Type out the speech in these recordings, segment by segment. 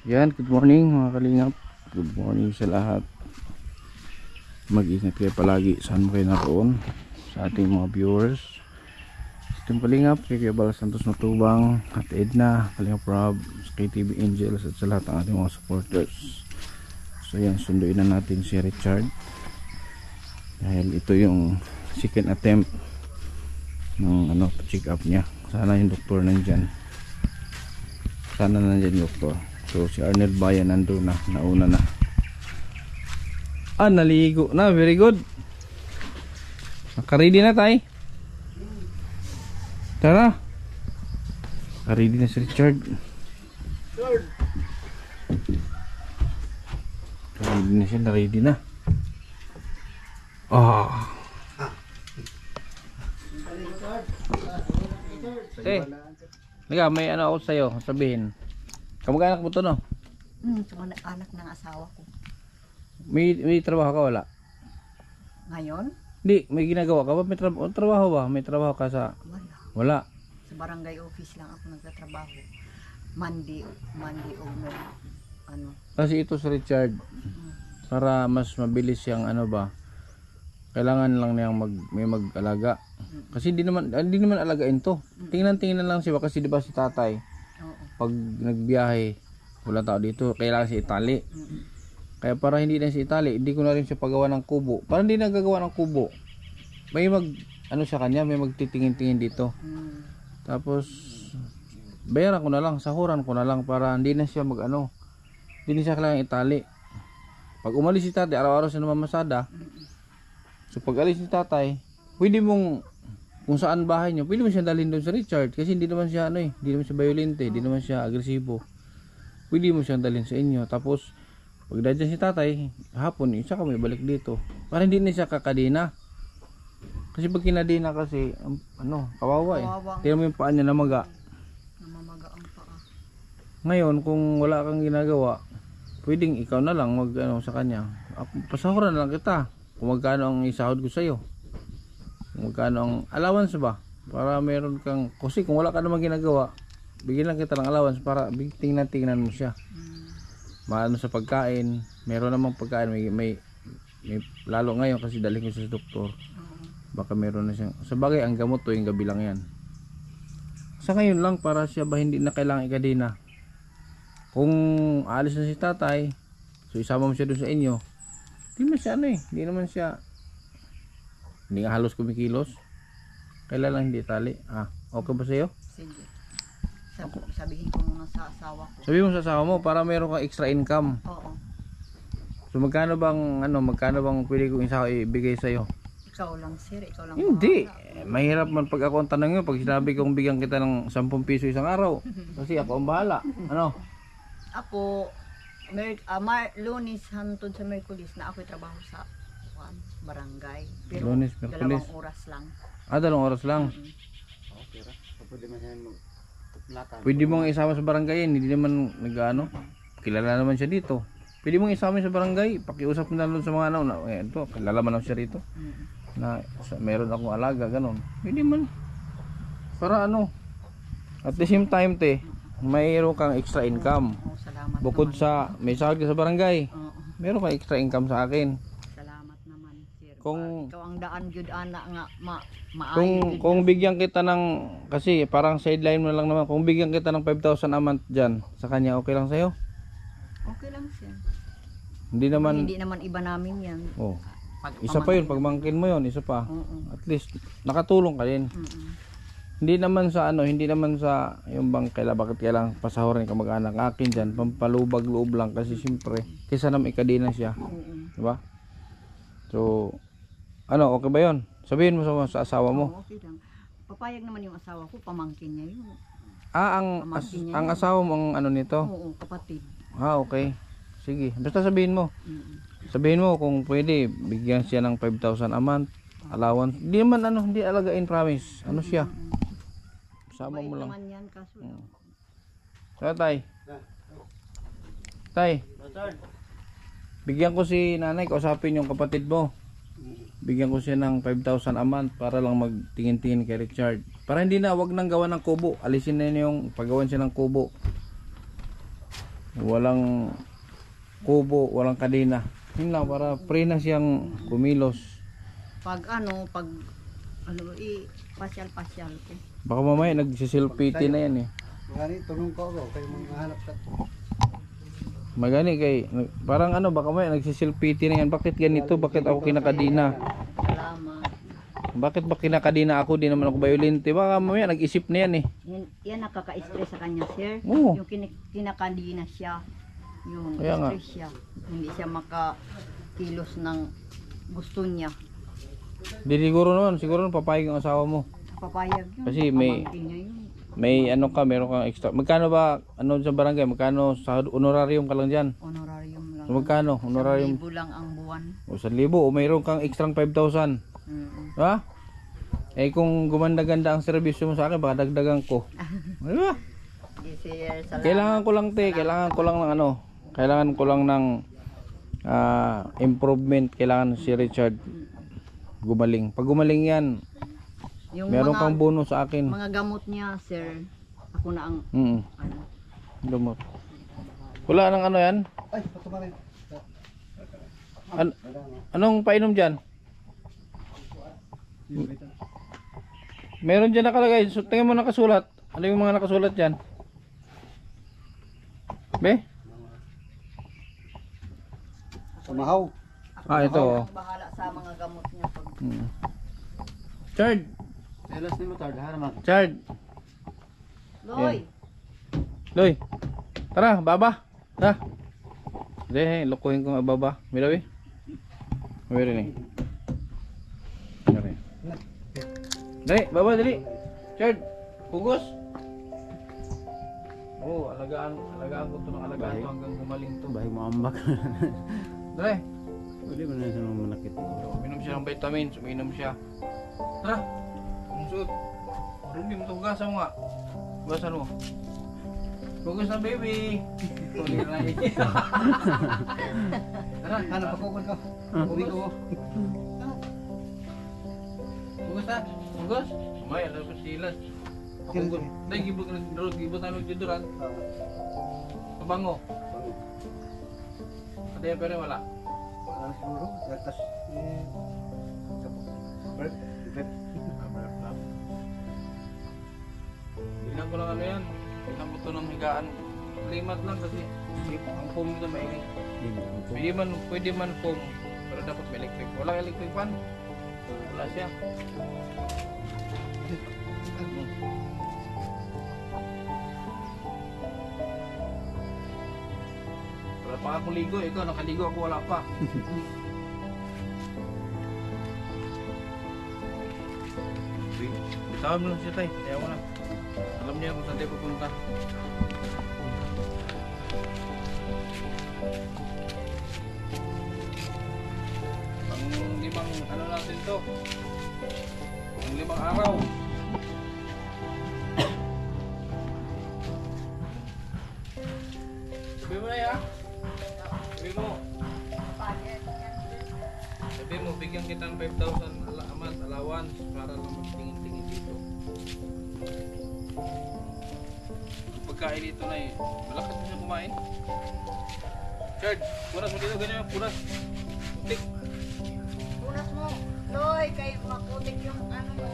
Yan, good morning mga kalingap. Good morning sa lahat. Mag-ingat kayo palagi saan mo kayo naroon sa ating mga viewers. Team Kalingap, kay Kuya Bal Santos Matubang at Edna, Kalingap Rob, KTV Angels at sa lahat ng ating mga supporters. So yan, sunduin na natin si Richard dahil ito yung second attempt ng check up niya. Sana yung doktor nandyan. Sana nandyan yung doktor. So si Arnel Bayan nandun na, nauna na. Naligo na, very good. Naka-ready na tayo. Tara. Naka-ready na si Richard. Naka-ready na siya, naka-ready na. Liga, may ano ako sa'yo, sabihin. Kamag-anak mo to, no? Kamag-anak ng asawa ko. May trabaho ka, wala? Ngayon? Hindi, may ginagawa ka ba? May trabaho ba? May trabaho ka sa... Wala. Sa barangay office lang ako nagtatrabaho. Monday ano. Kasi ito si Richard, para mas mabilis siyang kailangan lang niyang may mag-alaga. Kasi hindi naman alagain to. Tingnan lang siya kasi di ba si tatay, pag nagbiyahe, walang tao dito, kailangan si Itali. Kaya para hindi na si Itali, hindi ko na rin siya pagawa ng kubo. Para hindi nagagawa ng kubo, may sa kanya, may magtitingin-tingin dito. Tapos bayaran ko na lang, sahuran ko na lang para hindi na siya hindi na siya kailangan Itali. Pag umalis si tatay, araw-araw siya namamasada. So pag alis si tatay, pwede mong, kung saan bahay niyo, pwede mo siya dalhin doon sa Richard. Kasi hindi naman siya hindi naman siya violente, hindi naman siya agresibo. Pwede mo siyang dalhin sa inyo. Tapos pag dadyan si tatay, hapon, isa kami balik dito. Para hindi na siya kakadina. Kasi pag kinadina kasi, kawawa eh. Tira mo yung paa niya namaga. Namamaga ang paa. Ngayon, kung wala kang ginagawa, pwedeng ikaw na lang sa kanya. Pasahuran na lang kita. Kung magkano ang isahod ko sa'yo. Kung magkano ang allowance ba. Para meron kang, kasi kung wala ka naman ginagawa, bigyan lang kita ng allowance para tingnan mo siya. Maano sa pagkain, meron namang pagkain, may lalo ngayon kasi dalhin ko sa doktor. Baka meron na siyang, sa bagay ang gamot tuwing gabi lang yan. Sa ngayon lang para siya ba hindi na kailangan ikadina. Kung alis na si tatay, so isama mo siya doon sa inyo, hindi naman siya hindi nga halos kumikilos. Kailan lang hindi tali. Okay ba sa'yo? Sige. Sabihin ko muna sa asawa ko. Sabihin mo sa asawa mo para meron kang extra income. Oo. So magkano bang pwede kong ibigay sa'yo? Ikaw lang sir, ikaw lang. Hindi. Mahirap man pag ako ang tanong nyo. Pag sinabi kong bigyan kita ng 10 piso isang araw. Kasi ako ang bahala. Ako, Lunes hantod sa Merkulis na ako'y trabaho sa barangay. Pero Lunes, Merkulis. 2 oras lang. 2 oras lang. Pwede mong isama sa barangay yan. Hindi naman kilala naman siya dito. Pwede mong isama sa barangay. Pakiusap mo na sa mga ito, kilala man siya rito. Na meron akong alaga, ganon. Pwede man. Para at the same time mayroon kang extra income. Salamat Bukod naman. sa may sahod ka sa barangay, meron kang extra income sa akin. Salamat naman sir. Kung ikaw ang daan gyud ana nga kung bigyan kita ng, kasi parang sideline mo lang naman, kung bigyan kita ng 5,000 a month dyan sa kanya, okay lang sa'yo? Okay lang sir. Hindi naman iba namin yan. Isa pa yun, pagmangkin mo yun, isa pa. At least nakatulong ka din. Hindi naman sa yung bang bakit kailangan pasahurin ka mag-anak. Akin dyan, pampalubag loob lang kasi siyempre kaysa naman ikadina siya. Diba? So okay ba yun? Sabihin mo sa asawa mo. Okay lang. Papayag naman yung asawa ko, pamangkin niya yun. Ang asawa mo ang nito? Oo, kapatid. Okay. Sige, basta sabihin mo. Sabihin mo kung pwede, bigyan siya ng 5,000 a month allowance. Hindi naman hindi alagain, promise. Siya? Sama mo lang. Naman yan, kaso Tay. Bigyan ko si nanay, kausapin yung kapatid mo. Bigyan ko siya ng 5,000 a month para lang magtingin-tingin kay Richard. Para hindi na, wag nang gawa ng kubo. Alisin na yung paggawan siya ng kubo. walang kubo, walang kadena. Yun lang, para free na siyang kumilos. Pag pasyal-pasyal ko. Baka mamaya nagsisilpiti na yan eh. Magani, tulong ko ako, kayo manghanap sa Magani kay, parang baka mamaya nagsisilpiti na yan. Bakit ganito? Bakit ako kinakadina? Salamat. Bakit ba kinakadina ako? Di naman ako violente. Baka mamaya nag-isip na yan eh. Yan nakaka-stress sa kanya, sir. Oo. Yung kinakandina siya. Yung Kaya nga. stress siya. Hindi siya makakilos ng gusto niya. Di siguro nun papayag ang asawa mo. Papayag yun. Kasi may- Pamangkin niya yun. Meron kang extra. Magkano ba, sa barangay? Magkano sa honorarium ka lang dyan? Honorarium lang. So, magkano? Honorarium? 1,000 lang ang buwan. O 1,000. O mayroon kang extra 5,000. Ha? Eh kung gumanda-ganda ang serbisyo mo sa akin, baka dagdagan ko. Di ba? Yes, sir. Salamat. Kailangan ko lang kailangan ko lang ng improvement. Kailangan si Richard gumaling. Pag gumaling yan, Yung meron mga, kang bonus sa akin. mga gamot niya, sir. Ako na ang ano. Lumot. Wala nang yan? Ay, patumarin. Anong painom dyan? Meron dyan nakalagay. So, tingnan mo nakasulat. Ano yung mga nakasulat dyan? Be? Sumahaw. Ito. Ako ang bahala sa mga gamot niya. Pag... Chard! Elas ni mo tard, haraman. Chard! Loy! Loy! Tara, baba! Ha? Hindi, lukuhin ko nga baba. Milawi? Meron eh. Meron eh. Dali, baba, dali! Chard! Pugos! Oh, alagaan ko ito ng alagaan to hanggang gumaling to. Bahay mo ambak. Dali! Pwede mo na siya manakit. Uminom siya ng vitamins, uminom siya. Tara! Suot. Ruby mo ito, hugasan mo nga. Hugasan mo. Hugas na baby! Tuloy na eh. Tara, Hanap ako ko. Uwi ko. hugas na. Hugas? May, alam ko silas. Hugas. Dahil gibot na nagdiduran. Pabango. Pati yung pere wala. Wala siguro. Gatas. Bird. Bilang ko lang yan. Bilang ko ito ng higaan. Limat lang kasi ang foam nito maingay. Pwede man foam. Pero dapat may electric. Walang electric fan. Wala siya. Wala pa akong ligo. Ikaw nakaligo ako, wala pa. Bitawan mo lang siya tay. Kaya mo na. Alam niya kung saan tayo pupunta. Pang limang ano natin to. Pang 5 araw. Sabi mo na ya. Sabi mo. Sabi mo, bigyan kita ng 5,000 a month allowance para lang magtingin-tingin dito. Ang pagkain dito na eh, malakas mo siya kumain. Chard, punas mo dito, ganyan, punas. Putik. Punas mo, Loy, kay makutik yung ano mo.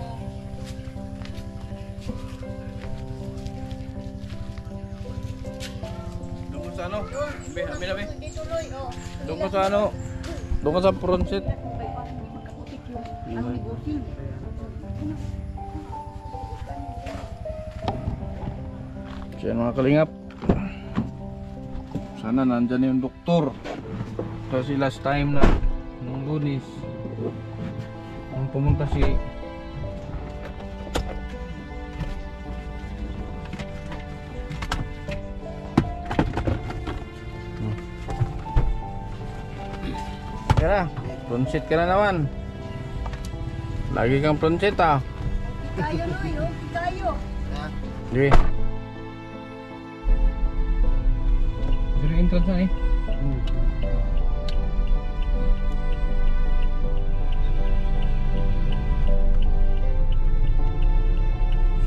Doon ka sa ano? Habi. Dito, Loy, oh. Doon ka sa ano? Doon ka sa front seat. Kay parang hindi makakutik yung ano ni Bossing. Siya mga kalingap. Sana nandyan yung doktor. Kasi last time na nung Lunes nung pumunta si Tara, pronsit ka na naman. Lagi kang pronsit ah. Kayo, Loy, oh, kayo. Sige. Pero entrance na eh.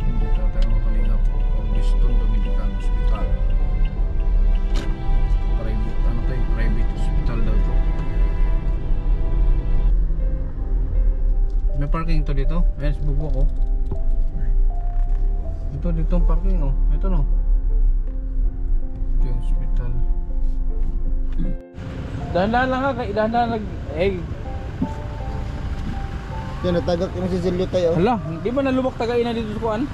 Dito tayo makalingap. Orbiston Dominican Hospital. to dito. Ayan, subugo ko. Ito, dito ang parking, oh. Ito, no. Ito yung hospital. Dahan-dahan lang ha, dahan-dahan lang. Eh, Yan, natagak yung si Silyo tayo. hala, di ba nalubak tagay na dito sa kuan?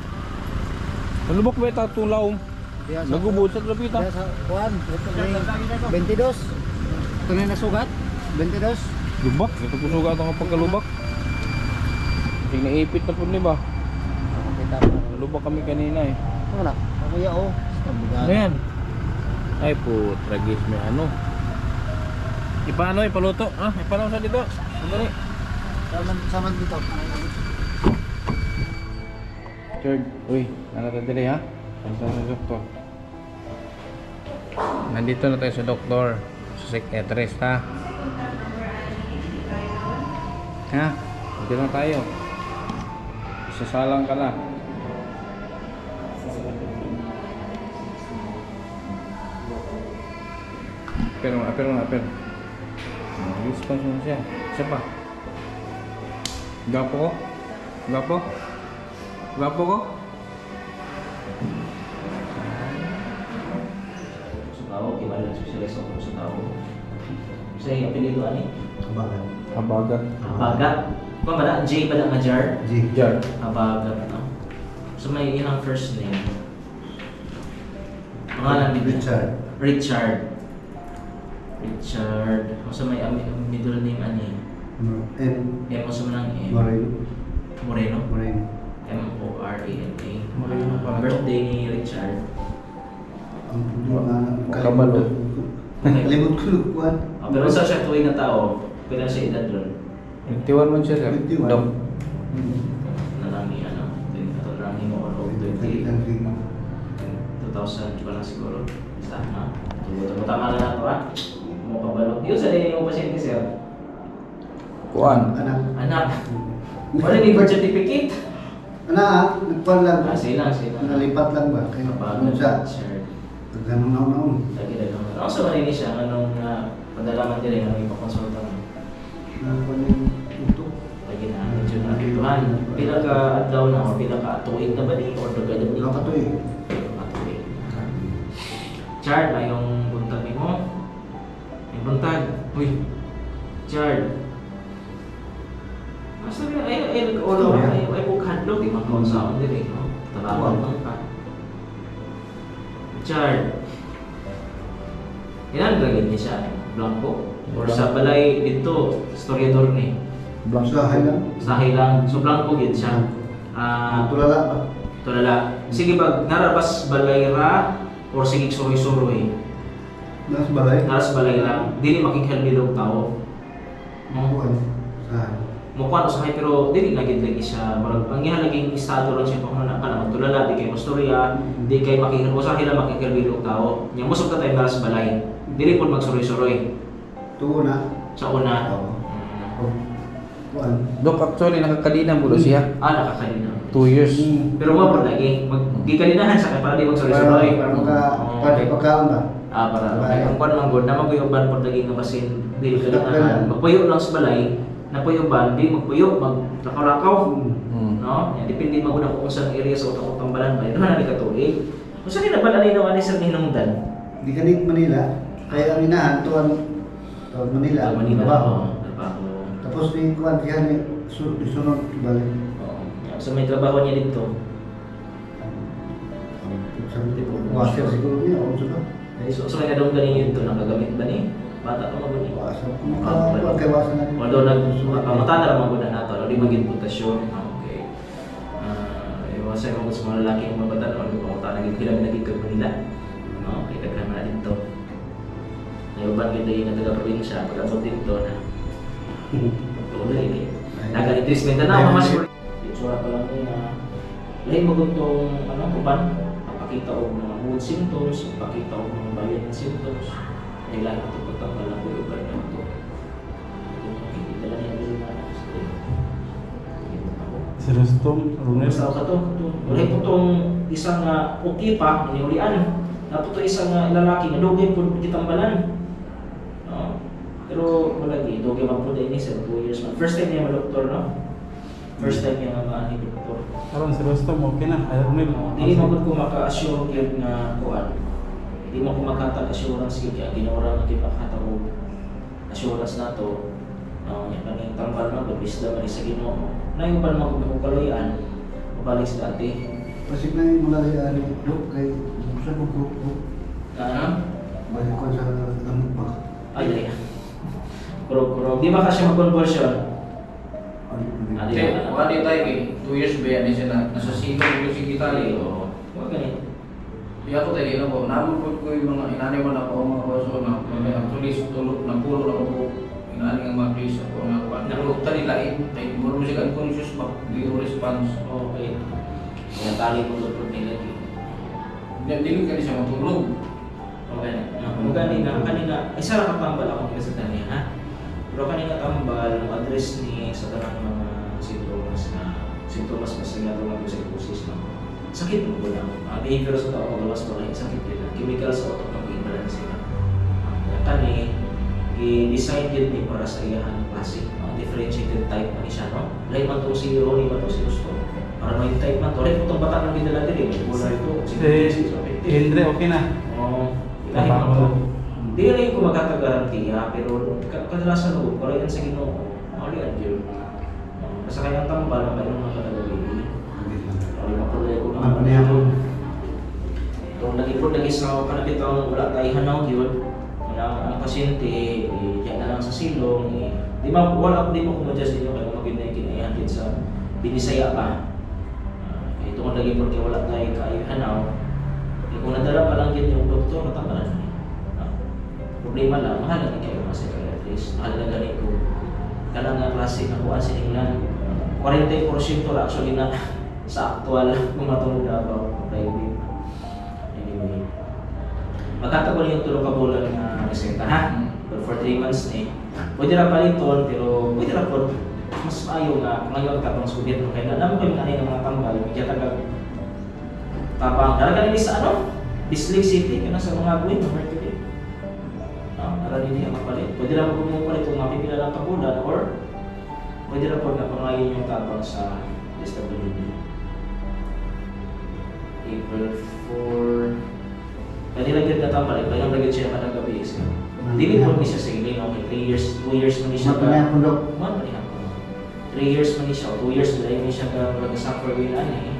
Nalubak ba ito tulaw? Nagubod sa lapita. Kaya sa kuwan, ito na yung 22. Ito na yung nasugat. 22. Lubak, ito kusuga ito ang pagkalubak. Hindi naipit na po ni ba? Kita mo. Nalubak kami kanina eh. Ano na? Kamuya o. Ano yan? Ay po, tragis may ano. Ipaano, ipaluto. Ah, ipaano sa dito? Sandali. Saman dito. Third, uy, natatadali ha? Punta sa doktor. Nandito na tayo sa doktor. Sa psychiatrist ha? Ha? Dito na tayo. Isasalang ka na. Pero. Response mo siya. Isa pa. Gapo ko? Gapo? Gapo ko? Sa tao, kailangan ng specialist ako sa tao. Sa yung apelido ani? Kabagan. Habagat. Abagat. Kung ba na, J ba na nga jar? Jar. Abagat, no? So may ilang first name. Pangalan ni Richard. Richard. So may middle name ani? M. So manang M. Moreno. Moreno. M-O-R-A-N-A. Moreno pala to. Birthday ni Richard. Ang mga Kabalo. Kalimut ko lukuan. Pero sa siya tuwing na tao, pwede na siya edad doon. 21 man siya sir. 21. Daw. Nalami ano, ito nalami mo ano, 2000 pa lang siguro. Basta na. Tama na na ito ah. Mo kabalo. Yun sa din yung pasyente sir. Kuan. Anak. Wala ni birth certificate. Nagkuhan lang. Sila. Nalipat lang ba? Kaya Kapag siya. sir. Ganun naon. Lagi-lagi. Ako sa kanini siya, anong padalaman din anong ipakonsulta mo. Nagkuhan yung utok. Lagi na, medyo natutuhan. Pila ka adlaw na o pila ka tuig na ba ni or dugay na Wala pa to eh. Matuloy. Chard, may yung buntag ni mo. May buntag. Uy. Chard. Masa ay nag-ulo ay bukhadlok di makaunsaon diri no. Tabawan man ka. Chard. Ilan lagi ni siya? Blanco or sa balay dito historiador ni. Usahay lang. Sahi lang. So blanco gid siya. Tulala ba? Tulala. Sige ba narabas balay ra or sige suroy-suroy. Nasa balay? Naras balay lang. Dili makikhalbilog tao. Kuhan. Usahay. Mukha usahay pero dili na gid lagi siya. Marag ang gihalaging estado lang siya kung na kana magtulala di kay mastorya, di kay usahay lang makikhalbilog tao. Nya mosog ka tay naras balay. Dili pud magsuroy-suroy. Tuo na. Sa una. Kuhan. Dok, actually nakakadina mo siya. Nakakalina. 2 years. Pero mo pa lagi maggikalinahan sa kay para di magsuroy-suroy. Para pagkaon ba? Para ang kwan man gud na maguyuban pod lagi nga basin dili kalinahan. Magpuyo lang sa balay. Napuyuban, di magpuyo, maglakaw-lakaw. No? Yan, depende maguna kung saan area sa utak tambalan ba. Ito na di katuig. Kung saan nagbalani na ani sa hinungdan? Di kanit Manila. Kaya ang inahan tuwan Manila. Manila. Trabaho. Trabaho. Tapos di kuhan siya ni sunod balik. Oo. So may trabaho niya dito. Washer siguro niya o suno. So may kadong ganin dito nagagamit ba ni? Bata pa maguni. Washer. Kaya washer na. Although nagkamata na naman muna nato, di maging putasyon. Okay. Iwasay mo sa mga lalaki ng mga bata o di pamuta naging hilang naging kag Manila. No, kaya daghan na dito. Nayuban kita yung taga-probinsya, pag-abot dito na tuloy ni. Naga-treatment na mas itsura pa lang niya. Lahi mo itong uban, papakita o mga mood symptoms, papakita o mga violent symptoms. Ay lahi ito pagtanggal ang uban na ito. Kita lang yan din na Si Rustom, Runel. Basta ka to. Lahi po itong isang okay pa, iniulian. Napo ito isang lalaki na dugay po kitambalan. Pero malagi, doge man po din sa 2 years man. First time niya ma-doktor, no? First time yung mga ni doktor. Karon si Rostom okay na. Ayaw nila. Hindi mo ko maka-assure yun nga kuan. Hindi mo ko makatag assurance yun kaya ginawa na kita makatag assurance na to. Yung kaning tambal na ko bisda man sa Ginoo. Na yung pa naman ko kaloyan. Mabalik sa dati. Kasi na yung mga dok kay busa ko grupo. Balik ko sa gamot pa. Ay. Kurog. Di ba kasi mag-conversion? Hindi, wala tayo eh. 2 years ba yan siya na nasa silong yung si Kitali. Oo. Huwag ganito. Di ako tayo na po. Namupod ko yung mga inani mo na po mga kaso na actually tulog na pulo na po inani ang mga case ako na po. Nakulukta nila eh. Kaya mo rin siya unconscious ba? Dito response. Okay. Kaya tali mo doon nila. Dili ka siya matulog. Okay. Kanina, isa lang ang tambal ako kasi kanya ha. Pero kanina tambal, address ni sa tanang mga sintomas mas nagagawa ng psychosis no. Sakit mo ba lang? Behavior sa tao magawas pa rin sakit din. Chemical sa utak mag-imbalance sila. Kani, i-design din ni para sa iyahan klase. Differentiated type man siya no. Lain man to si Ronnie ba to si Gusto. Para may type man to. Lain mo itong bata ng gindala din eh. Wala ito. Andre okay na. Oo. Kahit mo to. Hindi rin ko magkakagarantiya, pero kadalasan ko, para yan sa Ginoo, maulian yun. Kasi kaya ang tambal ang mayroong mga katagawin. Ay, makulay ko naman. Kung nag-ipod lagi sa kanapitang wala tayo hanaw yun, ang pasyente, diyan na lang sa silong, di ba, wala di mo kumadya sa inyo, kaya mag-inay kinayahan sa binisaya pa. Ito kung nag-ipod kaya wala tayo kayo hanaw, kung nadala pa lang yun yung doktor, matambalan. Problema lang, mahal na kayo mga psychiatrist, mahal na ganito. Kailangan nga klase na kuha sa England. 40% actually na sa actual kung matulog na about private. Anyway, magkatagal yung tulong ka bulan na reseta ha? But for 3 months na pwede na paliton, pero pwede na po mas maayo nga ngayon katong sugit no kaya alam ko yung kanina mga tambal medyo tagal tapang dalaga nila sa ano? Bislig City kana sa mga buwin ng Mercury. Para hindi niya mapalit. Pwede na po pumapalit kung mapipila lang kapulan or pwede na po na pangayin yung tabang sa SWD. April 4. Pwede lang yun natambalik. Pwede lang lagyan siya naman ng gabi isa. Dili po niya siya sa ilin. Okay, 3 years, 2 years man niya siya ka. Mapanihan ko dok. 3 years man niya siya o 2 years na niya siya ka mag-suffer with ani.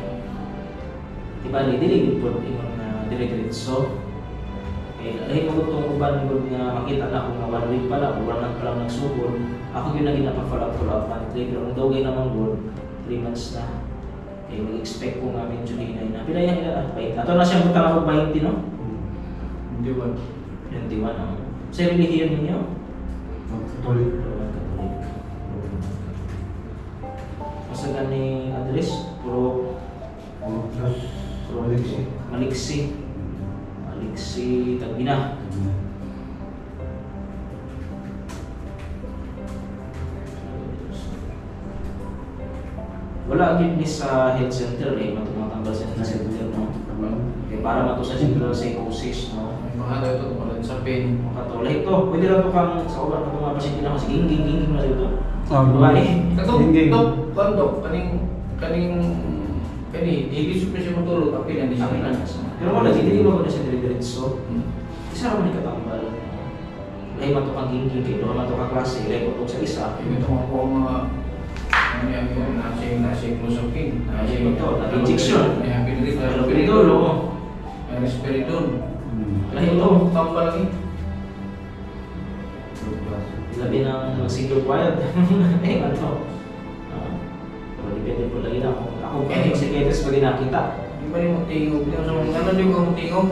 Diba, dili po yung dire-diretso. Ay mo itong uban ko nga makita na kung 1 week pala o 1 month pa lang nagsugod. Ako yun lagi napag-follow up monthly. Pero kung dogay naman good, 3 months na. Eh, mag-expect ko nga medyo hinay na. Pila yan nila, ato na siyang butang ako 20, no? 21. 21, no? Sa relihiyon ninyo? Katolik. Roman Catholic. Masa gani address? Puro Maliksi. Maliksi, Tagina. Wala agad ni sa health center eh, matutambal sa health center, no? Eh, para mato sa central psychosis, no? May mga ito pala sa pain. Makatulay ito. Pwede lang ito kang sa ulan na mga pasyente na kasi ging na dito. Katong dok, kaning ilisip na siya matulog, apil yan di siya Amin na. na. Pero wala, hindi mo na siya dire-diretso. Isa naman ni katambal. Lahi man ito kang ging kay doon man ito ka klase, lahi ko ito sa isa. Ito mga po mga nasing musapin. Nasing ito, na-injection. May habilit na Respiridol, oo. May respiridol. Lahi ito. Tambal lagi. Labi ng single quiet. Eh, ano ito? Pero depende po lagi na ako kung psychiatrist pag nakita. Di ba yung tingog? Di sa mga ano yung kong tingog?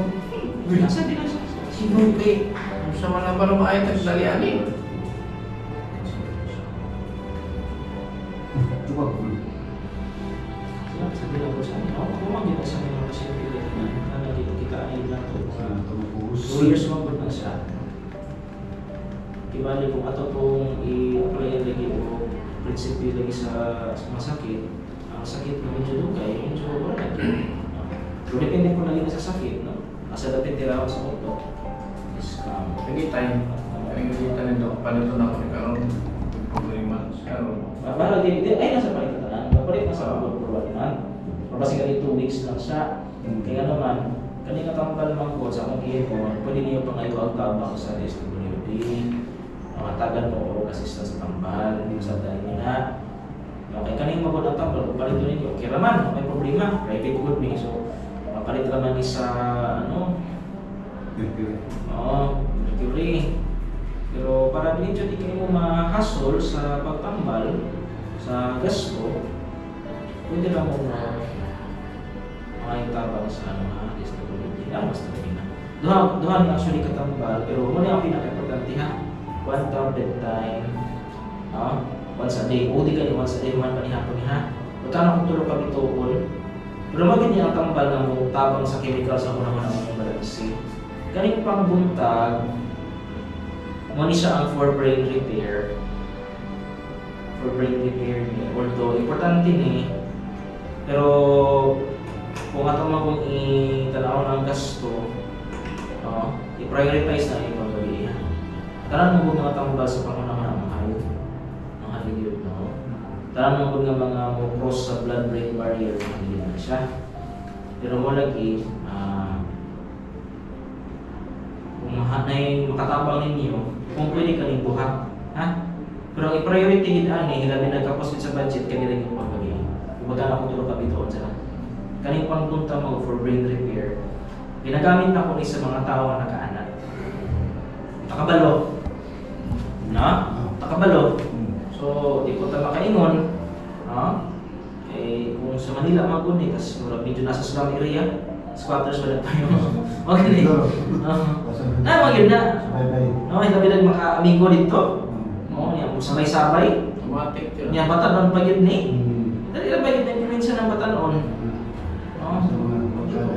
Nasa din nasa. Sino kay? Sa mga para maayat ang dalianin. Sabi lang po sa amin, ako kumagin sa mga pasyente na nakikita ay lang po. 2 years mo po na siya. Kibali kung ato pong i-apply lagi o prinsipyo lagi sa masakit, ang sakit na medyo dugay, medyo wala lagi. Pero depende po lagi na sa sakit, no? Asa dapat tiraw sa auto. Is Lagi time. Ang kita nito, paano ito na ako ni Karon? 3 months. Karon. para di ay nasa palikatan. pagbalik na sa abot for 1 month. Or basi kali 2 weeks lang siya. Kaya naman, kanina tambal man ko sa akong ihipon, pwede niyo pangayo ang tabang sa SWD. Matagal mo o assistance sa tambal, hindi sa dahil nila. Okay, kanina magod ang tambal, kung palit ninyo, okay naman, may problema, private good me. So, mapalit naman ni sa, mercury. Pero para medyo di kayo ma-hassle sa pagtambal, sa gasto, pwede lang mo tabang sa SWD. Mas talaga na. Duhan actually katambal, pero muna ang pinaka-importante ha. 1 tablet time, once a day. O di ka once a day, man panihapon ha. Magkano kung tulog kami tuol. Pero maganda niya ang tambal na mo tabang sa chemical sa unang-unang mong balansi. Kaning pangbuntag, muna siya ang for brain repair. For brain repair niya. Although, importante ni, pero kung ato man kung itanaw ng gasto, i-prioritize na yung pagbabihan. Taran mo mga tambal sa pangunang mga hayop, no? Taran mo mga cross sa blood-brain barrier, hindi na siya. Pero mo lagi, kung makatabang ninyo, kung pwede ka rin buhat, ha? Pero ang i-priority hilabi nagkaposit sa budget, kanila yung pagbabihan. Kung magkana kung tulog kabitoon sila. Kaning pangpunta mo for brain repair, ginagamit na ko ni sa mga tao na nakaanak. Nakabalo. Nakabalo. So, di ko ta makaingon. Kung sa Manila maguni, kasi medyo nasa slum area, squatters wala tayo. Okay na magin na. Hindi maka-amigo dito. Yung sabay-sabay. Yan, batanon pagid ni. Dali lang pagid na probinsya ng Batanon.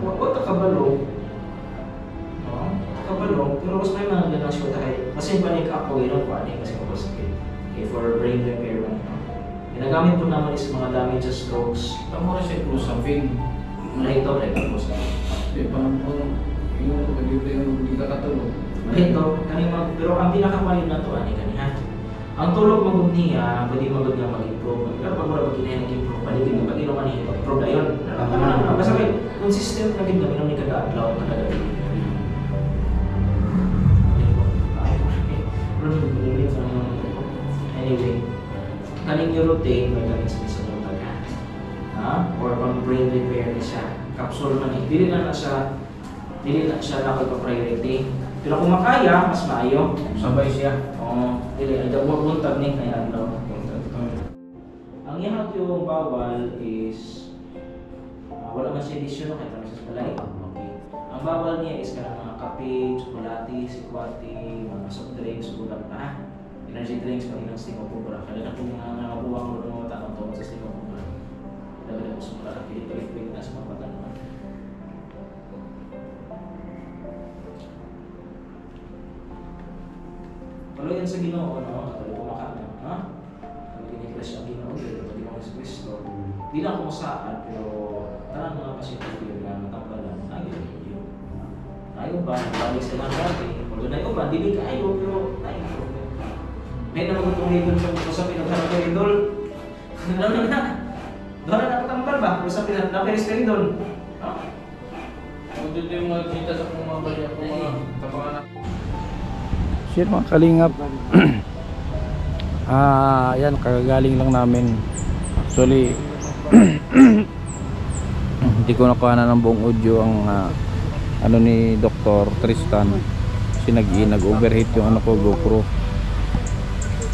Huwag takabalo. Pero mas may mga ganang show tayo. Kasi panik ako, yun pa ni kasi ako sakit. Okay, for brain repair man. Ginagamit po naman is mga damage sa strokes. Tama rin siya close sa vein. Ito, close sa Hindi, parang yung hindi ka katulog. Ito, pero ang pinakamayon na to, kaniha. Ang tulog magod niya, pwede magod nga mag-improve. Pero pag wala mag-inaya nag-improve, paligid ng pag-inom ka niya, mag-improve na yun. Basta may consistent na ginawa, minom ni kada-adlaw, kada-gabi. Anyway, kaning urotane, may galing sa taga. Or pang brain repair na siya. Capsule man eh. Dili na siya nakapag-priority. Pero kung makaya, mas maayo. Sabay siya. Dili. Ay, buntag ni kaya ano. Ang ihaw yung bawal is wala man siya edisyon kaya kami sa palay. Okay. Ang bawal niya is kanang mga kape, tsokolate, sikwati, mga soft drinks, ulam na. Energy drinks, pag ilang sting o pupura. Kaya na kung mga buwang mo ng mga tanong tungkol sa sting o pupura. Dapat na po sa mga kapilit-pilit na sa mga patanungan. Kalau yan sa Ginoo, pwede pumakana. Pag iniklas ang Ginoo, pwede mo sa Kristo. Di lang ako masaan, pero tarang mga pasyente ko na matambalan. Ayaw ba? Balik sa mga dati. Kung ayaw ba? Dili ka ayaw, pero ayaw. May naman itong idol sa pinagharap ko idol. Doon na nakatambal ba? Kung sa pinapiris ka idol. Kung dito yung makikita sa mga bali ako mga tabangan. Share mga kalingap. Yan, kagagaling lang namin. Actually, hindi ko nakuha na ng buong audio ang ano ni Dr. Tristan. Kasi nag-overheat yung ano ko, GoPro.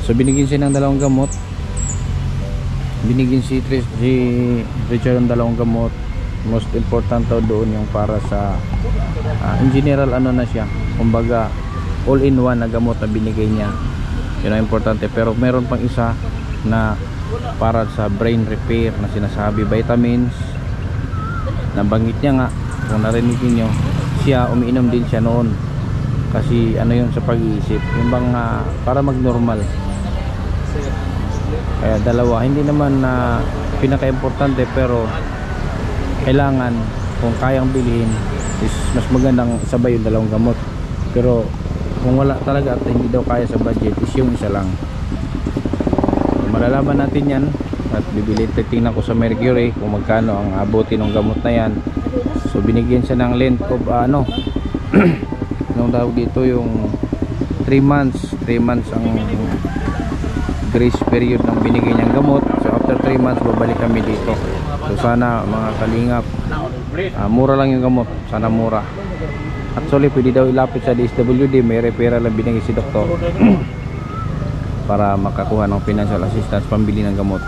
So binigyan siya ng 2 gamot. Binigyan si Richard ng 2 gamot. Most important daw doon yung para sa in general ano na siya. Kumbaga all-in-one na gamot na binigay niya. Yun ang importante. Pero meron pang isa na para sa brain repair na sinasabi, vitamins. Nabanggit niya nga, kung narinig niyo, siya umiinom din siya noon. Kasi ano yun sa pag-iisip, yung bang para mag-normal. Kaya 2, hindi naman na pinaka-importante, pero kailangan kung kayang bilhin is mas magandang sabay yung 2 gamot. Pero kung wala talaga at hindi daw kaya sa budget is yung isa lang. Malalaman natin yan at bibili. Tingnan ko sa Mercury kung magkano ang abutin ng gamot na yan. So binigyan siya ng length of anong tawag dito, yung 3 months ang grace period ng binigay niyang gamot. So after 3 months babalik kami dito. So sana mga kalingap, mura lang yung gamot, sana mura. Actually pwede daw ilapit sa DSWD, may referral lang binigay si doktor para makakuha ng financial assistance pambili ng gamot.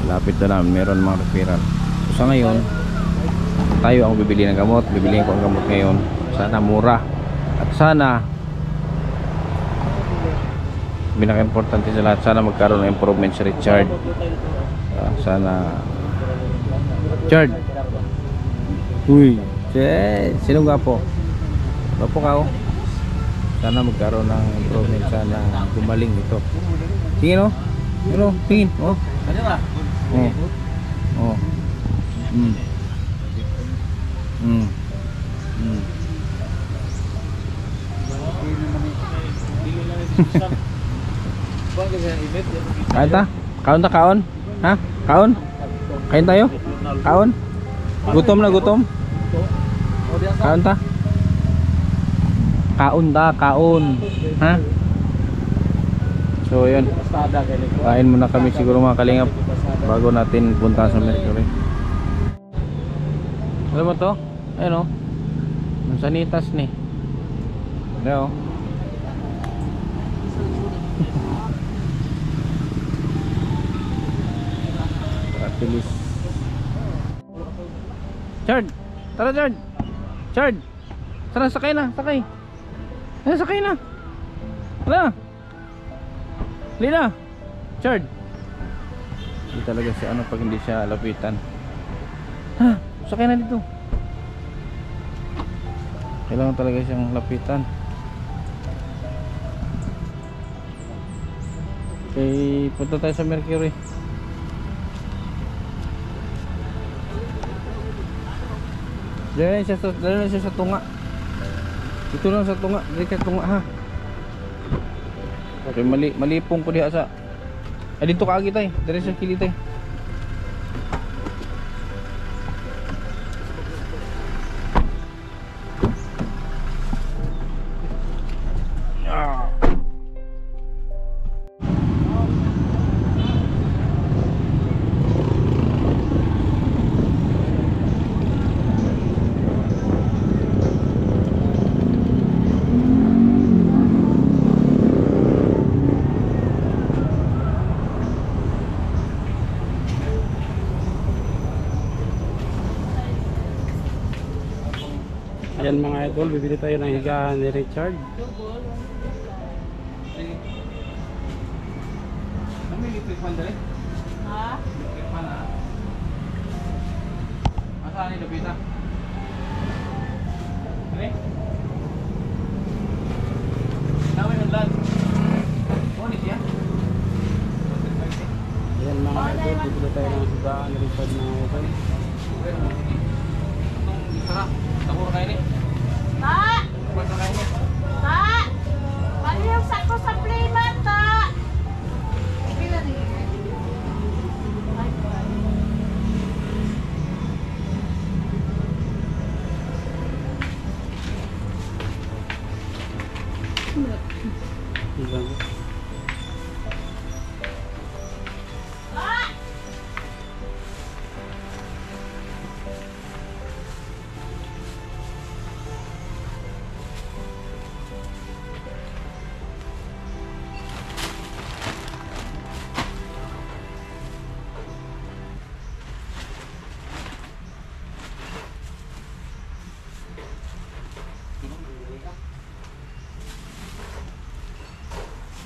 Lapit na namin, meron mga referral. So sa ngayon, tayo ang bibili ng gamot, bibiliin ko ang gamot ngayon. Sana mura at sana pinaka-importante sa lahat, sana magkaroon ng improvement si Richard. Sana Richard, uy, sinong gapo? Gapo ka oh. Sana magkaroon ng improvement, sana gumaling ito. Tingin oh, tingin oh. Oh. Kain ta? Kaon ta, kaon? Ha? Kaon? Kain tayo? Kaon? Gutom na gutom? Kaon ta? Kaon ta, kaon. Ha? So yun, kain muna kami siguro mga kalingap bago natin punta sa Mercury. Alam mo to? Ayun o, ang sanitas ni. Ayun o. Ratilis. Chard! Tara Chard! Chard! Tara, sakay na, sakay. Ay, sakay na. Tara! Lina! Chard! Hindi talaga siya ano pag hindi siya lapitan. Ha! Sakay na dito. Kailangan talaga siyang lapitan. Okay, punta tayo sa Mercury. Dala na siya sa tunga. Ito lang sa tunga, dali ka tunga ha. Okay, malipong ko diha sa. Ay dito ka agi tay, dali sa kili tay. Ayan mga idol, bibili tayo ng higaan ni Richard. Kami electric fan dali? Ha? Electric fan ha? Asaan ni Lupita? Dali? Nawin ang land. Bonus siya? Ayan mga idol, bibili tayo ng higaan ni Richard mga idol. Itong isara, tabur kayo ni? Pa! Basta kayo ni? Pa! Palihog sa ko sa playmat, pa!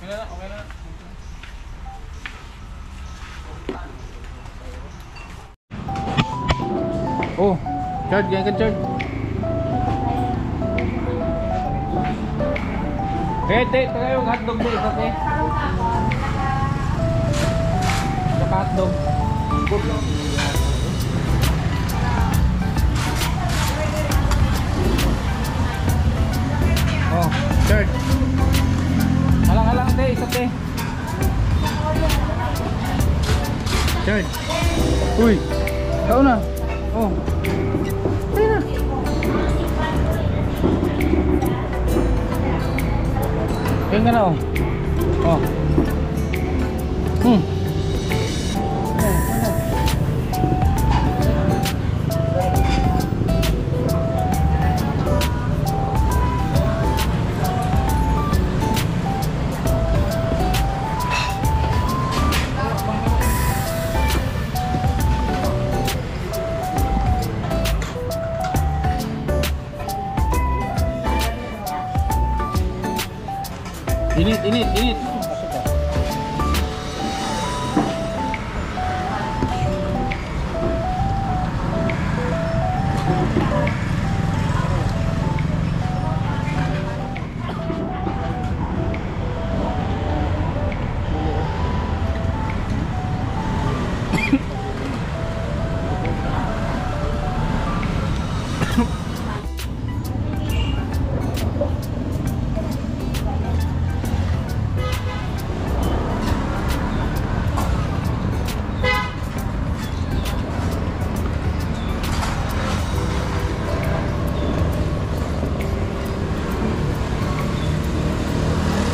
Okay na. Oh, Chard, yan ka Chard. Te, tayo yung hotdog mo isa te. Saka hotdog. Oh, Chard. Halang te, isa te. Charge. Uy. Kau na. Oh. Ayun na. Ayun ka na oh. Oh. Init.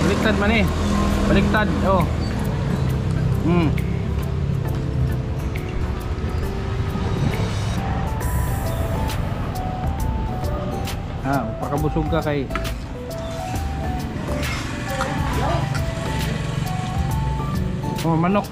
Baliktad man eh. Baliktad. Oh. Pakabusog ka kay oh, manok.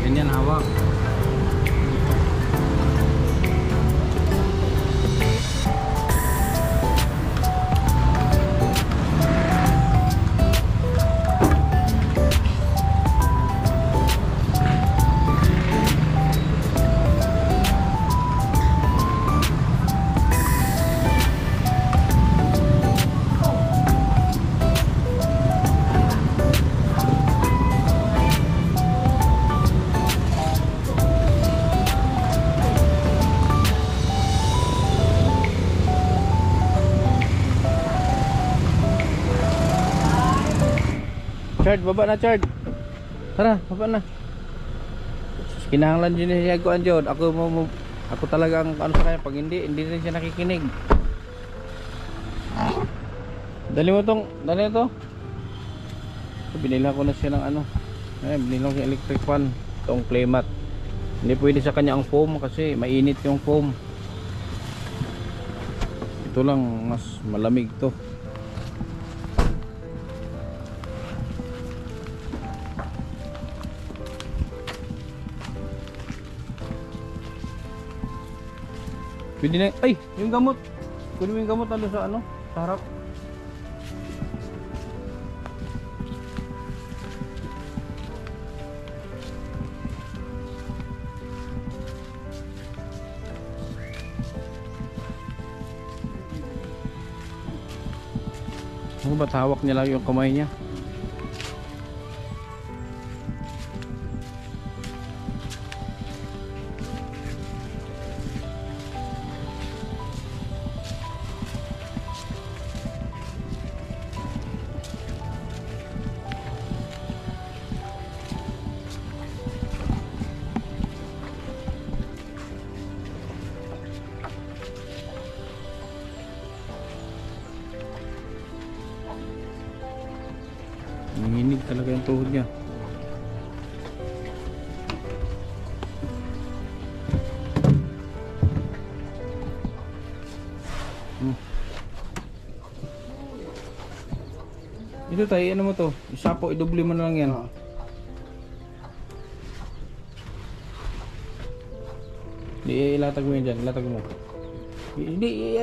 Ganyan hawak. Chard, baba na Chard. Tara, baba na. Kinahanglan din siya ko anjod. Ako talaga ang ano sa kanya pag hindi rin siya nakikinig. Dali mo to. Binila ko na siya ng ano. Binila ko yung electric fan, itong playmat. Hindi pwede sa kanya ang foam kasi mainit yung foam. Ito lang mas malamig to. Pwede na, ay, yung gamot. Kunin mo yung gamot ano sa ano, sa harap. Ano ba't hawak niya lang yung kamay niya? Nanginig talaga yung tuhod niya. Ito tayo, ano mo to? Isapo, idubli mo na lang yan. Oo. Di, ilatag mo yan dyan, ilatag mo. Hindi,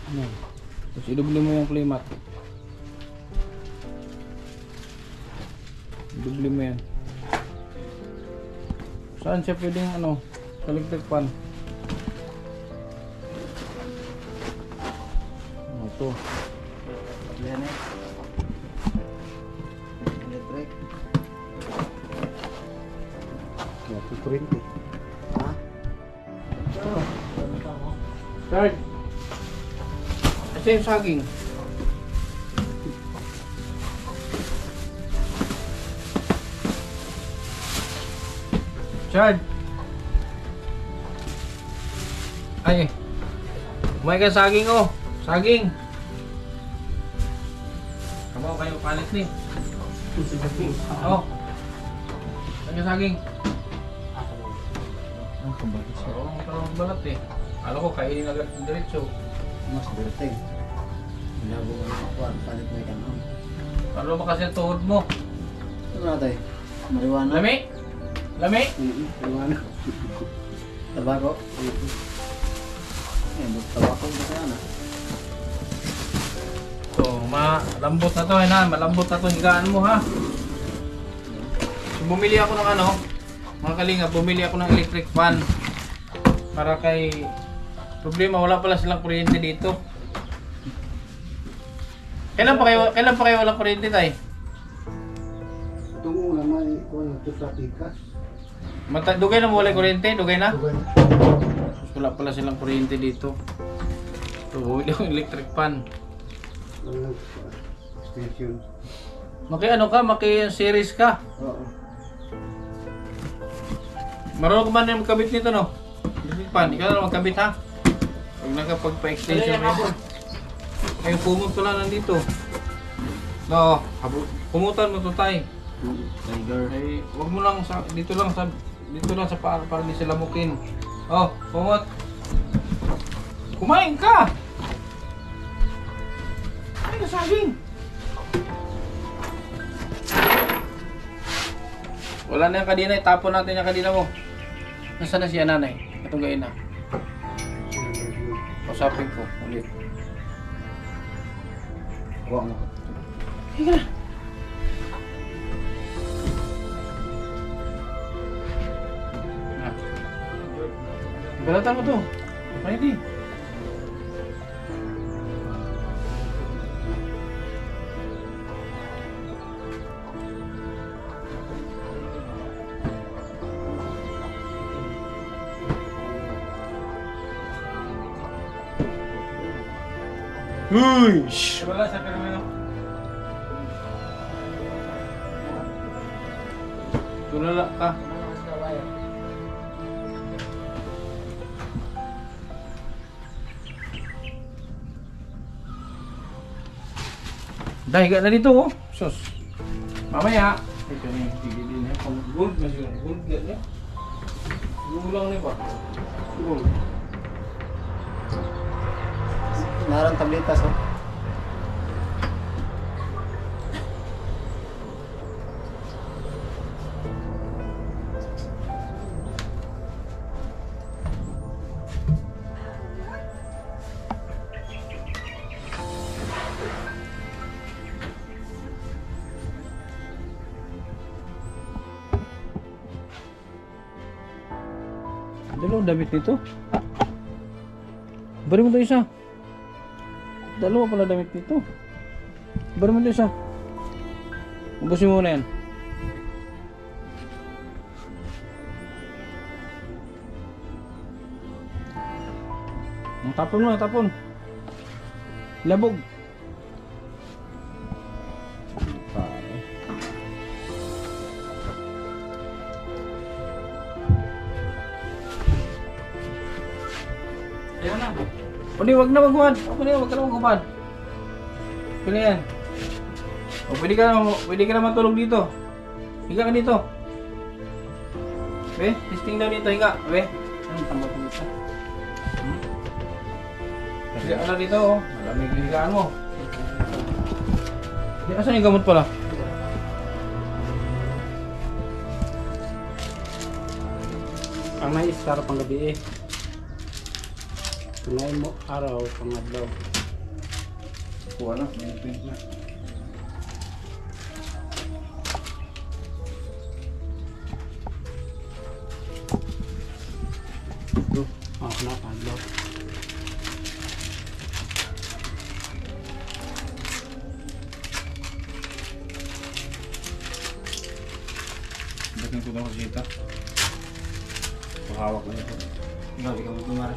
ano? Tapos idubli mo yung playmat. Idubli mo yan. Saan siya pwedeng ano? Sa electric fan. Ito. Yan eh. Electric. Kaya ito kurente. Ha? Start. Asa yung saging? Chard. Ay. Kumain ka saging oh. Saging. Kamu kayo palit ni. Oh. Ano saging? Ang kabalit siya. Oo, ang balat eh. Alam ko kainin agad ng diretso. Mas berteng. Labo ang akuan, palit mo ikan. Ano ba kasi ang tuhod mo? Ano na tayo? Marijuana? Lami? Lami? Marijuana. Tabaco? Tabako ba kaya na? So, malambot na to eh na. Malambot na to. Higaan mo ha. So, bumili ako ng ano. Mga kalinga, bumili ako ng electric fan. Para kay... Problema, wala pala silang kuryente dito. Kailan pa kayo walang kuryente tayo? Itong una may kuwan ito sa tikas. Dugay na mo wala kuryente? Dugay na? Dugan. Wala pala silang kuryente dito. So, bumili ako ng electric fan. Walang extension. Maki-series ka. Oo. Marunong ka ba na magkabit nito, no? Electric fan, ikaw na magkabit ha? Huwag nakapagpa-extension mo yun. Ay, kumot ko lang nandito. No, kumutan mo to tayo. Tiger. Ay, huwag mo lang sa dito lang sa paa para di sila mukin. Oh, kumot. Kumain ka. Ay, nasaging. Wala na yung kadina, itapon natin yung kadina mo. Nasaan na siya nanay? Itong gayin na. Usapin ko ulit. Huwag mo. Higa na. Balatan ko to. Ready. Huy! Wala sa permino. Tulala ka. Dahiga na dito oh. Sus. Mamaya. Ito na yung tigilin niya. Pag gold na siya. Gold na niya. Gulang niya ba? Gold. Narang tabletas oh. Dalawang damit nito. Bari mo ito isa. Dalawa pala damit nito. Bari mo ito isa. Ubusin mo na yan. Tapon mo, tapon. Labog. Ayan na. Pwede wag na magubad. Wag ka na magubad. Pwede yan. O pwede ka na matulog dito. Higa ka dito. Okay? Testing daw dito. Higa. Okay? Tambal ko dito. Higa ka na dito. Malamig yung higaan mo. Asan yung gamot pala? Ang na-star pang gabi eh. Tunay mo araw pang adlaw. Kuha na, may print na. Ako na adlaw. Dating ko na kasita. Pakawak na ito. Ikaw, ikaw mo kumara.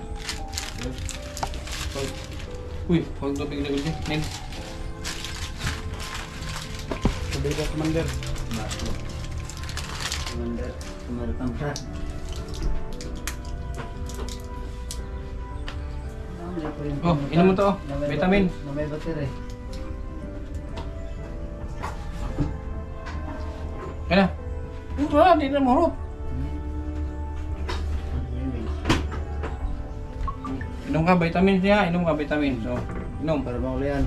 Uy, huwag ito bigla ulit. Nen. Sabi ko, Commander. Commander, kumaratang siya. Oh, inom mo to. Oh. Vitamin. Na may battery. Kaya na. Wala, di na mahurot. Inom ka, vitamins niya. Inom ka, vitamins. So, inom. Para maulian.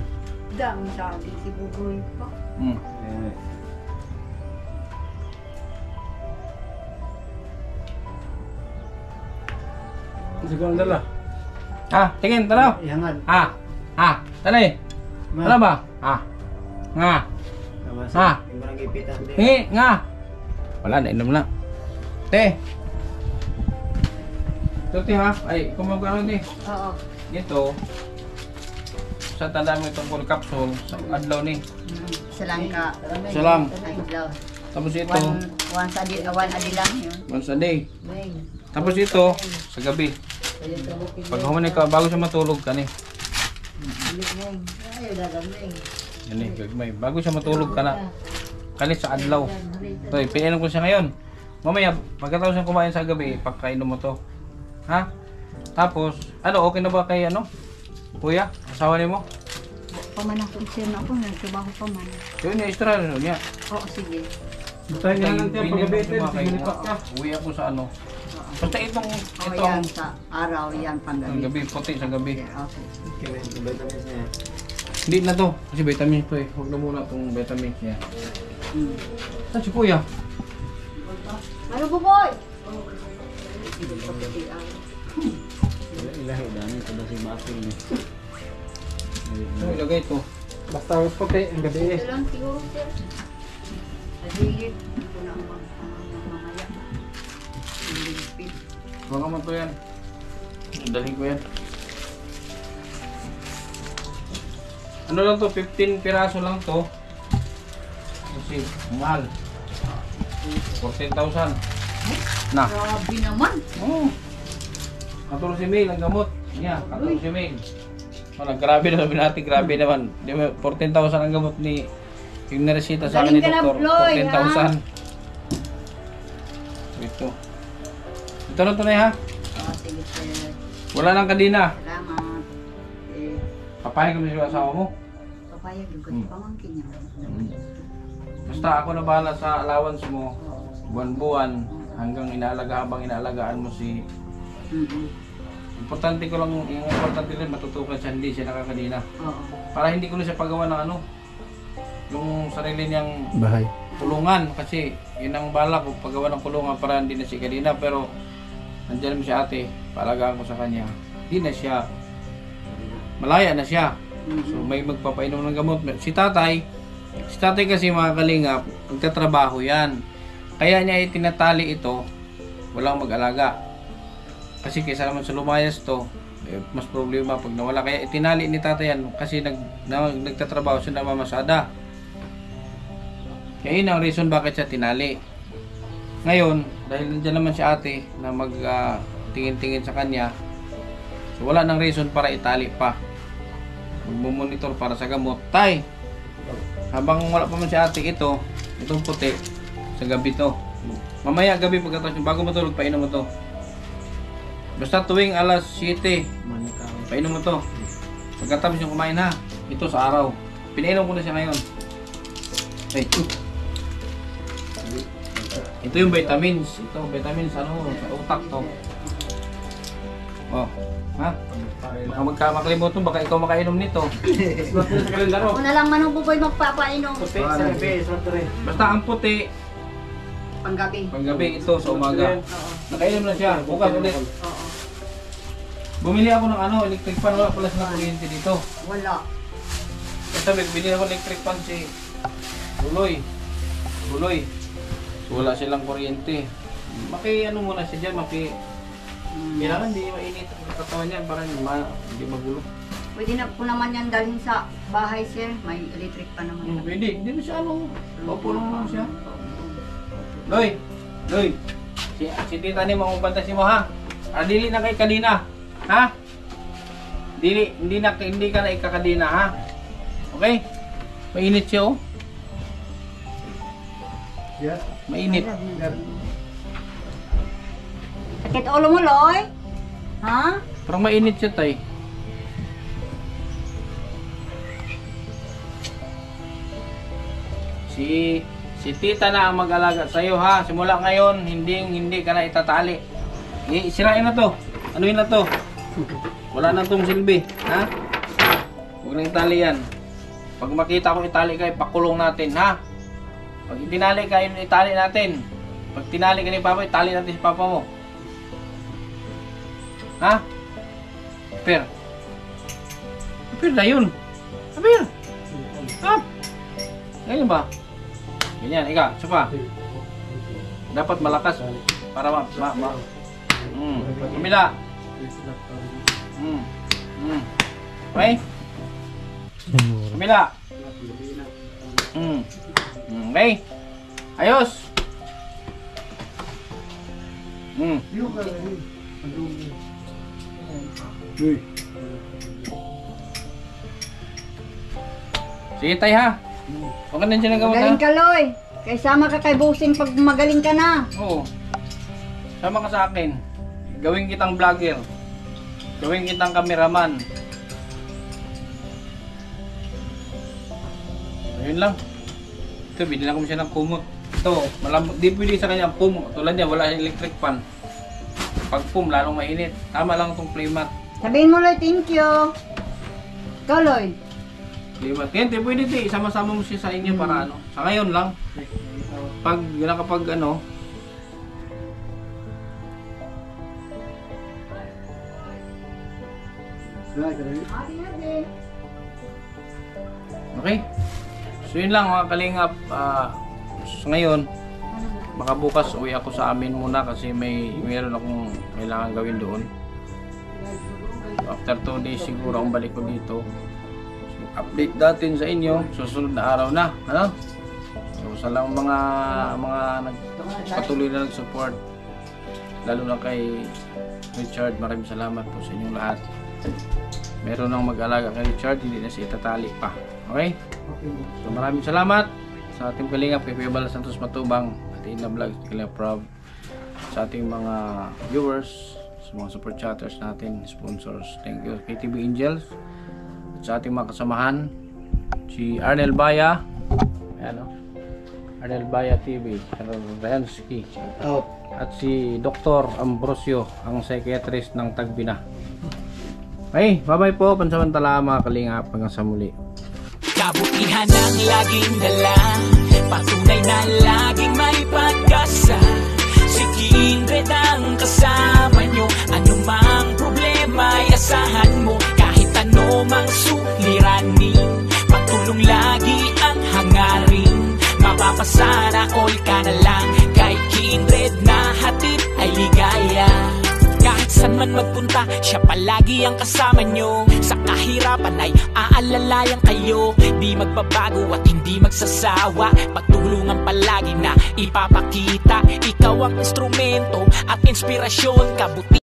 Dami sabi si Bugoy pa. Hmm. Siguro ang dala. Tingin, tanaw. Ihangan. Tanay. Ano ba? Nga. Ha? Yung barang ipitan din. Hingi, nga. Wala, nainom na. Te. Ito, te, ha? Ay, kumagano, te. Oo. Ito. Sa tanda mo itong full capsule. Sa adlaw ni. Salang ka. Salam. Adlaw. Tapos ito. One adi lang yun. Once a day. Weng. Tapos ito, sa gabi. Pag humani ka, bago siya matulog ka ni. Weng. Ay, dadaming. Yan eh, gagmay. Bago siya matulog ka na. Kalit sa adlaw. Ito, pininom ko siya ngayon. Mamaya, pagkatapos siyang kumain sa gabi, pagkainom mo to. Ha? Tapos, okay na ba kay kuya? Asawa niyo mo? Paman ako siya na ako. Nagtrabaho pa man. Yun yung extra rin niya. Oo, sige. Basta nga lang tayo pag gabi ito. Simulipat ka. Uwi ako sa Basta itong, O yan sa araw, yan ang panggabi. gabi, puti sa gabi. Okay. Vitamins niya. Hindi na to, kasi vitamins to eh. Huwag na muna itong vitamins niya. Saan si kuya? Ano po, boy? Ilahi, dami ito na si Mating. Ano ilagay ito? Basta puti ang gabi eh. Ito lang siguro, sir. Adilip. Ito na ang mamaya. Lilipid. Baka mo to yan. Dalhin ko yan. Ano lang to? 15 piraso lang to. Kasi mahal. 14,000. Na. Grabe naman. Oo. 14 mil ang gamot. Niya, 14 mil. Wala, grabe na sabi natin, grabe naman. 14,000 ang gamot ni yung naresita sa akin ni Galing ka na, doktor. Floy, 14,000. Ito. Ito na ito na ha. Sige, sir. Wala nang kadina. Salamat. Eh, Papayag kami sa asawa mo. papayag yung kasi pamangkin niya. Basta ako na bahala sa allowance mo. Buwan-buwan hanggang habang inaalagaan mo si... Importante ko lang, yung importante rin matutukan siya, hindi siya nakakadina. Oo. Para hindi ko na siya pagawa ng yung sarili niyang Bahay. kulungan. Kasi yun ang bala ko, paggawa ng kulungan para hindi na siya kadina. Pero nandiyan naman si ate, paalagaan ko sa kanya. Hindi na siya, malaya na siya. So may magpapainom ng gamot. Si tatay kasi mga kalingap, nagtatrabaho yan. Kaya niya itinatali ito, walang mag-alaga. Kasi kaysa naman sa lumayas to, mas problema pag nawala. Kaya itinali ni tatay yan kasi nagtatrabaho siya na mamasada. Kaya yun ang reason bakit siya tinali. Ngayon, dahil nandiyan naman si ate na tingin-tingin sa kanya, so wala nang reason para itali pa. Magmumonitor para sa gamot. Tay, habang wala pa man si ate, itong puti, sa gabi to. Mamaya gabi pagkatapos, bago matulog, painom mo to. Basta tuwing alas 7, painom mo to. Pagkatapos yung kumain ha, ito sa araw. Pinainom ko na siya ngayon. Ay, ito yung vitamins. Ito, vitamins sa utak to. O, Oh. Ha? Baka makalimutan, baka ikaw makainom nito. Ako na lang Manong Buboy magpapainom. Basta ang puti, Panggabi. paggabi ito sa umaga. Oo. Nakainom na siya, bukas ulit. Oo. Bumili ako ng electric fan, wala pala silang kuryente dito. Wala. Ito, bili ako ng electric fan si Buloy. Wala silang kuryente. Muna siya dyan, kailangan di mainit ang katawan niyan para hindi magulo. Pwede na po naman yan dalhin sa bahay, sir. May electric pa naman. Pwede, hindi na siya paupo lang siya. Loy! Si tita ni mo, pantasin mo ha? Dili na kay kadina. Ha? Hindi ka na ikakadina ha? Okay? Mainit siya oh. Yeah. Mainit. Sakit ulo mo, Loy? Ha? Parang mainit siya tay. Si tita na ang mag-alaga sa iyo ha. Simula ngayon, hindi ka na itatali. Sirain na to. Anuin na to. Wala na tong silbi, ha? Huwag na itali yan. Pag makita ko itali kayo, pakulong natin, ha? Pag itinali kayo, itali natin. Pag tinali ka ni Papa, itali natin si Papa mo. Ha? Per na yun. Per. Up. Ganyan ba? Ganyan, ika, sopa. Dapat malakas para Kamila. Okay? Kamila. Okay? Ayos. Sige tay ha. Huwag ka nandiyan ang gamot ha. Magaling ka, Loy. Kaya sama ka kay Busing pag magaling ka na. Oo. Sama ka sa akin. Gawin kitang vlogger. Gawin kitang cameraman. Ayun lang. Ito, binilang ko siya ng kumot. Ito, malambot. Di pwede sa kanya pum. Tulad niya, wala electric fan. Pag pum, lalong mainit. Tama lang itong playmat. Sabihin mo, Loy, thank you. Ikaw, Loy. Playmat. Kaya hindi pwede ito. Isama-sama mo siya sa inyo para ano. Sa ngayon lang. Pag nakapag ano. Okay? So yun lang mga kalingap. So ngayon, baka bukas uwi ako sa amin muna kasi mayroon akong kailangan gawin doon. After 2 days siguro ang balik ko dito. So, update natin sa inyo susunod na araw na. Ano? So sa lang mga patuloy na nag-support, lalo na kay Richard, maraming salamat po sa inyong lahat. Meron nang mag-alaga kay Richard, hindi na siya itatali pa. Okay? So maraming salamat sa ating kalingap, kay Kuya Bala Santos Matubang, at Ina Vlogs, Kalingap Rob, sa ating mga viewers, sa mga super chatters natin, sponsors. Thank you KTV Angels, at sa ating mga kasamahan, si Arnel Baya, ayan o, Arnel Baya TV, Rayansky, at si Dr. Ambrosio, ang psychiatrist ng Tagbina. Okay, bye-bye po, pansamantala mga kalingap, hanggang sa muli. Kabutihan ang laging dala, patunay na laging may pag-asa. Si Kindred ang kasama nyo, anumang problema ay asahan mo. Kahit anumang suliranin, pagtulong lagi ang hangarin. Mapapasana all ka na lang, kay Kindred na hatid ay ligaya. Kahit saan man magpunta, siya palagi ang kasama nyo. Sa kahirapan ay aalalayan kayo. Di magbabago at hindi magsasawa, pagtulungan palagi na ipapakita. Ikaw ang instrumento at inspirasyon, kabuti